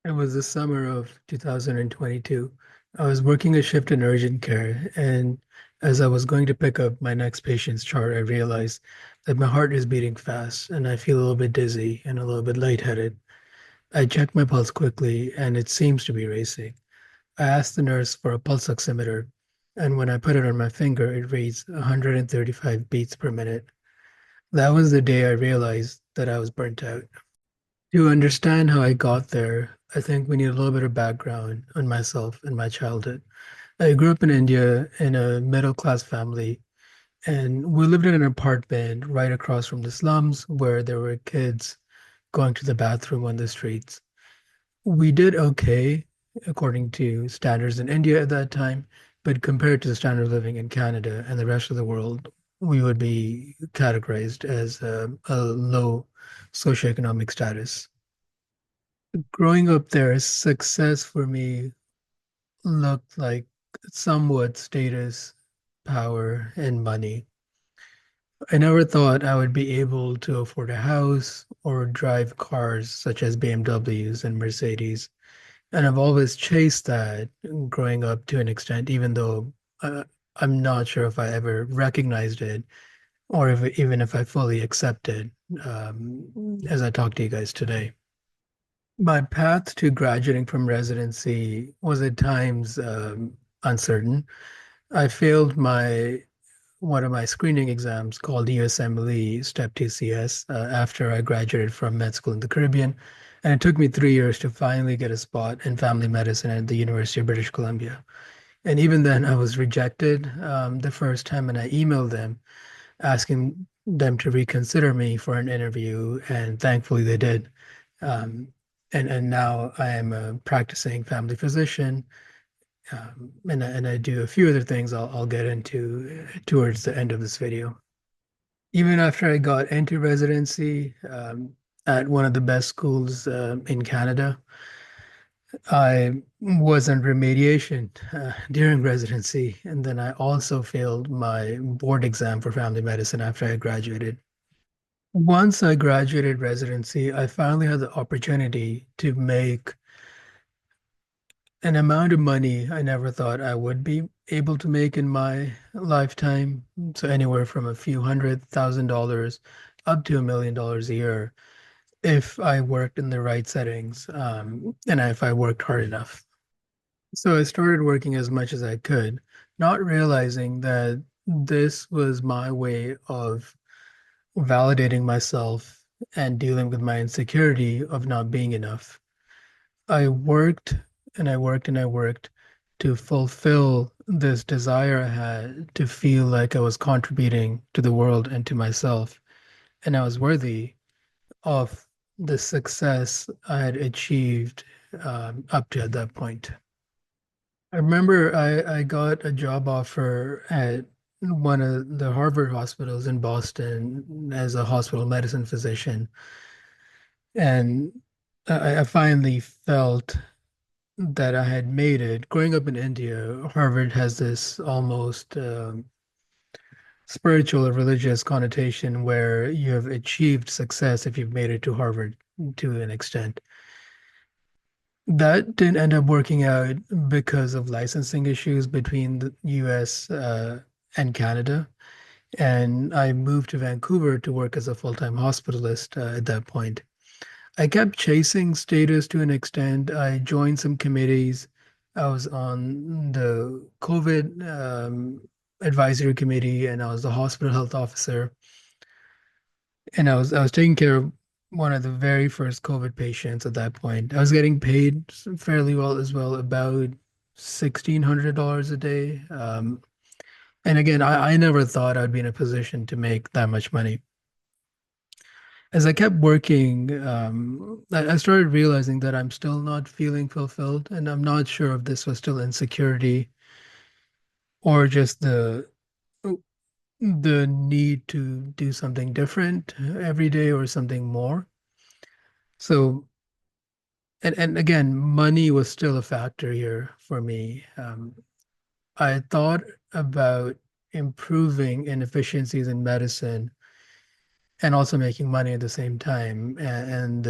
It was the summer of 2022. I was working a shift in urgent care, and as I was going to pick up my next patient's chart, I realized that my heart is beating fast and I feel a little bit dizzy and a little bit lightheaded. I checked my pulse quickly, and it seems to be racing. I asked the nurse for a pulse oximeter, and when I put it on my finger, it reads 135 beats per minute. That was the day I realized that I was burnt out. To understand how I got there, I think we need a little bit of background on myself and my childhood. I grew up in India in a middle class family, and we lived in an apartment right across from the slums where there were kids going to the bathroom on the streets. We did okay according to standards in India at that time, but compared to the standard of living in Canada and the rest of the world, we would be categorized as a low socioeconomic status. Growing up there, success for me looked like somewhat status, power, and money. I never thought I would be able to afford a house or drive cars such as BMWs and Mercedes. And I've always chased that growing up to an extent, even though uh, I'm not sure if I ever recognized it or if, even if I fully accepted as I talk to you guys today. My path to graduating from residency was at times uncertain. I failed my one of my screening exams called USMLE Step 2CS after I graduated from med school in the Caribbean, and it took me 3 years to finally get a spot in family medicine at the University of British Columbia. And even then, I was rejected the first time, and I emailed them asking them to reconsider me for an interview, and thankfully they did. Um, and now I am a practicing family physician, and I do a few other things I'll get into towards the end of this video. Even after I got into residency at one of the best schools in Canada, I was in remediation during residency, and then I also failed my board exam for family medicine after I graduated. Once I graduated residency, I finally had the opportunity to make an amount of money I never thought I would be able to make in my lifetime. So anywhere from a few $100,000 up to $1 million a year if I worked in the right settings, and if I worked hard enough. So I started working as much as I could, not realizing that this was my way of validating myself and dealing with my insecurity of not being enough. I worked and I worked and I worked to fulfill this desire I had to feel like I was contributing to the world and to myself, and I was worthy of the success I had achieved up to at that point. I remember I got a job offer at one of the Harvard hospitals in Boston as a hospital medicine physician, and I finally felt that I had made it. Growing up in India, Harvard has this almost spiritual or religious connotation where you have achieved success if you've made it to Harvard to an extent. That didn't end up working out because of licensing issues between the US and Canada. And I moved to Vancouver to work as a full-time hospitalist at that point. I kept chasing status to an extent. I joined some committees. I was on the COVID advisory committee, and I was the hospital health officer. And I was taking care of one of the very first COVID patients at that point. I was getting paid fairly well as well, about $1,600 a day. And again, I never thought I'd be in a position to make that much money. As I kept working, I started realizing that I'm still not feeling fulfilled, and I'm not sure if this was still insecurity or just the need to do something different every day or something more. So, and again, money was still a factor here for me. I thought about improving inefficiencies in medicine and also making money at the same time. And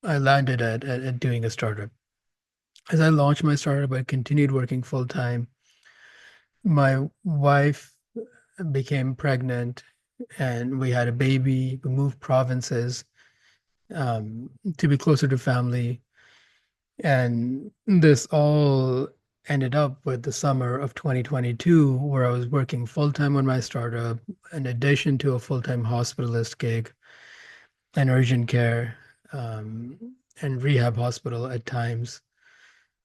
I landed at doing a startup. As I launched my startup, I continued working full time. My wife became pregnant and we had a baby. We moved provinces um, to be closer to family. And this all ended up with the summer of 2022, where I was working full time on my startup, in addition to a full time hospitalist gig and urgent care and rehab hospital at times.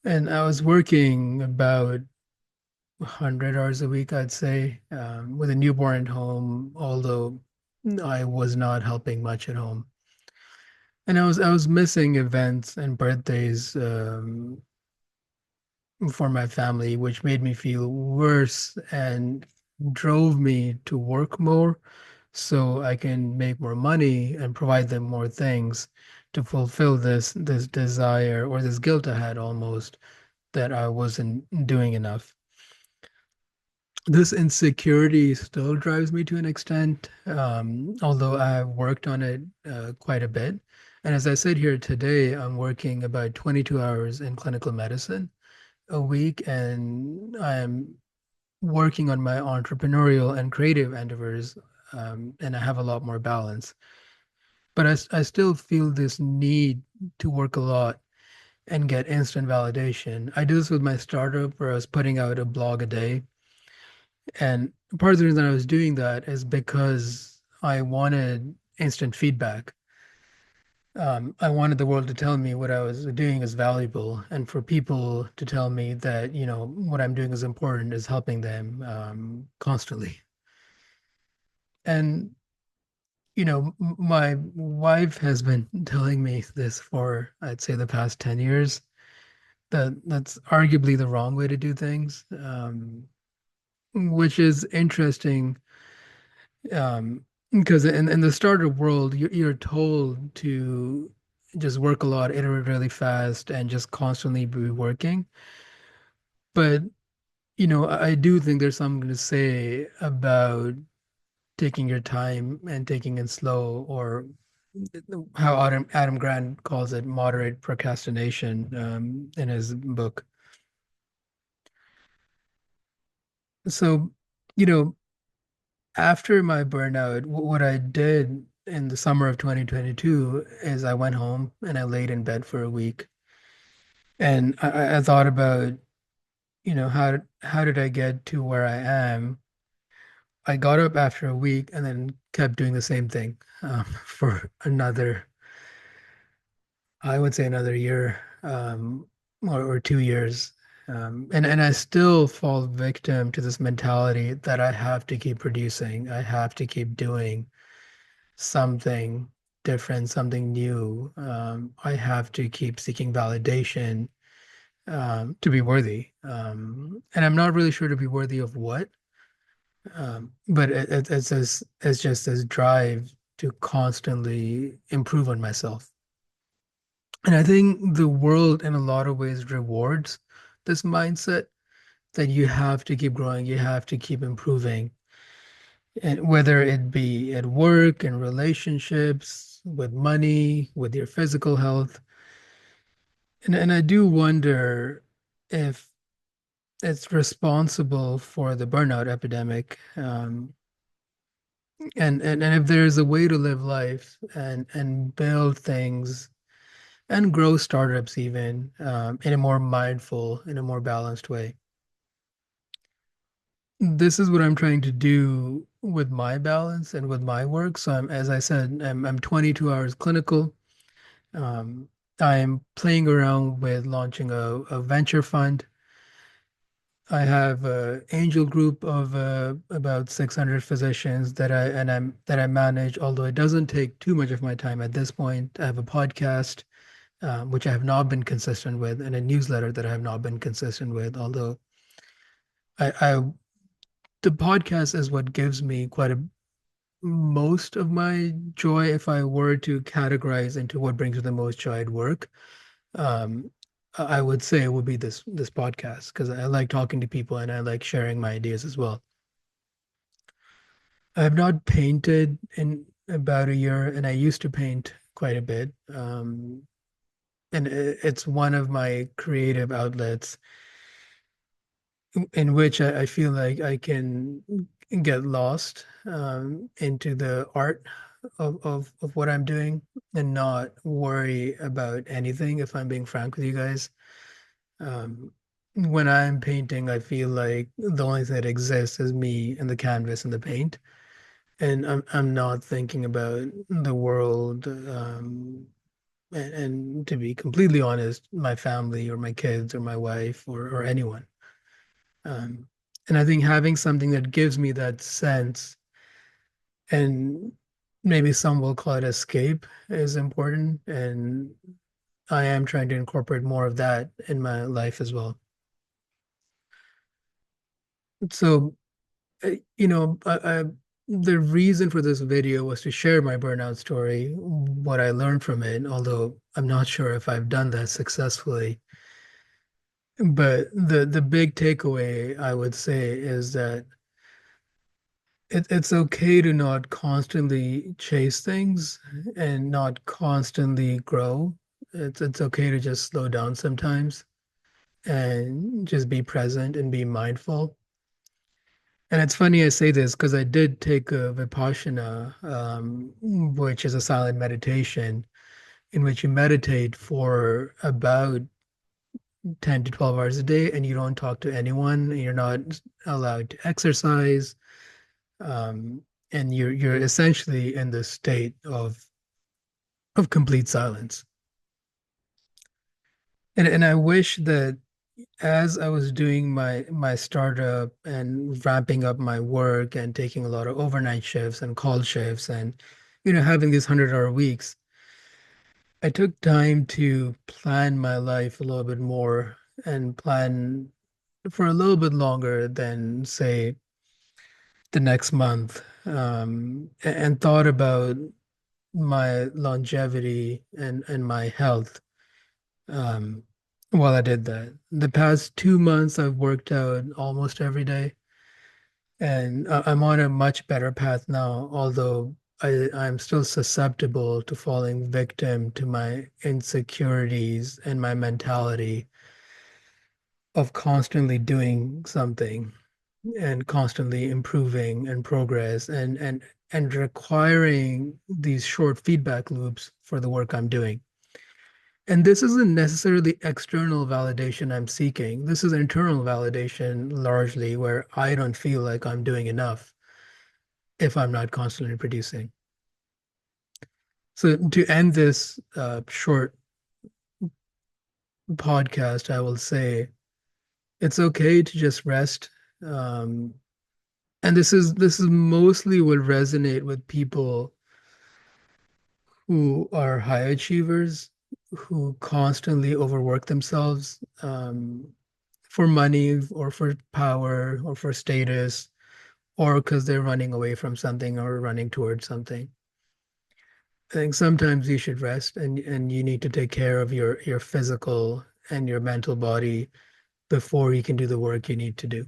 And I was working about 100 hours a week, I'd say, with a newborn at home, although I was not helping much at home. And I was missing events and birthdays for my family, which made me feel worse and drove me to work more so I can make more money and provide them more things to fulfill this desire or this guilt I had almost that I wasn't doing enough. This insecurity still drives me to an extent, although I've worked on it quite a bit. And as I said here today, I'm working about 22 hours in clinical medicine a week, and I'm working on my entrepreneurial and creative endeavors, and I have a lot more balance. But I still feel this need to work a lot and get instant validation. I do this with my startup where I was putting out a blog a day. And part of the reason I was doing that is because I wanted instant feedback. I wanted the world to tell me what I was doing is valuable, and for people to tell me that, what I'm doing is important, is helping them constantly. And, my wife has been telling me this for, I'd say, the past 10 years, that that's arguably the wrong way to do things, which is interesting. Because in the startup world, you're told to just work a lot, iterate really fast, and just constantly be working. But, I do think there's something to say about taking your time and taking it slow, or how Adam Grant calls it, moderate procrastination, in his book. So, you know, after my burnout, what I did in the summer of 2022 is I went home and I laid in bed for a week. And I thought about, how did I get to where I am? I got up after a week and then kept doing the same thing for another, I would say another year, or 2 years. And I still fall victim to this mentality that I have to keep producing, I have to keep doing something different, something new. I have to keep seeking validation to be worthy. And I'm not really sure to be worthy of what, but it's just this drive to constantly improve on myself. And I think the world, in a lot of ways, rewards this mindset that you have to keep growing, you have to keep improving, and whether it be at work, in relationships, with money, with your physical health. And I do wonder if it's responsible for the burnout epidemic, and if there's a way to live life and build things and grow startups even, in a more mindful, in a more balanced way. This is what I'm trying to do with my balance and with my work. So as I said, I'm 22 hours clinical. Um, I'm playing around with launching a venture fund. I have an angel group of about 600 physicians that I manage. Although it doesn't take too much of my time at this point. I have a podcast, which I have not been consistent with, and a newsletter that I have not been consistent with. Although I the podcast is what gives me quite a most of my joy. If I were to categorize into what brings me the most joy at work, um, I would say it would be this podcast because I like talking to people and I like sharing my ideas as well. I have not painted in about a year, and I used to paint quite a bit. and it's one of my creative outlets in which I feel like I can get lost into the art of what I'm doing and not worry about anything, if I'm being frank with you guys. Um, when I'm painting, I feel like the only thing that exists is me and the canvas and the paint. And I'm not thinking about the world, and to be completely honest, my family or my kids or my wife or anyone. Um, and I think having something that gives me that sense, and maybe some will call it escape, is important. And I am trying to incorporate more of that in my life as well. So, the reason for this video was to share my burnout story, what I learned from it, although I'm not sure if I've done that successfully. But the big takeaway I would say is that it's okay to not constantly chase things and not constantly grow. It's okay to just slow down sometimes and just be present and be mindful. And it's funny I say this because I did take a Vipassana, which is a silent meditation in which you meditate for about 10 to 12 hours a day and you don't talk to anyone. You're not allowed to exercise. Um, and you're essentially in this state of complete silence. And I wish that as I was doing my startup and ramping up my work and taking a lot of overnight shifts and call shifts and having these 100-hour weeks, I took time to plan my life a little bit more and plan for a little bit longer than say the next month, and thought about my longevity and my health, um, while I did that. The past 2 months, I've worked out almost every day, and I'm on a much better path now, although I'm still susceptible to falling victim to my insecurities and my mentality of constantly doing something and constantly improving and progress and requiring these short feedback loops for the work I'm doing. And this isn't necessarily external validation I'm seeking. This is internal validation largely where I don't feel like I'm doing enough if I'm not constantly producing. So to end this short podcast, I will say it's okay to just rest. Um, and this is mostly will resonate with people who are high achievers, who constantly overwork themselves, for money or for power or for status, or because they're running away from something or running towards something. I think sometimes you should rest and you need to take care of your physical and your mental body before you can do the work you need to do.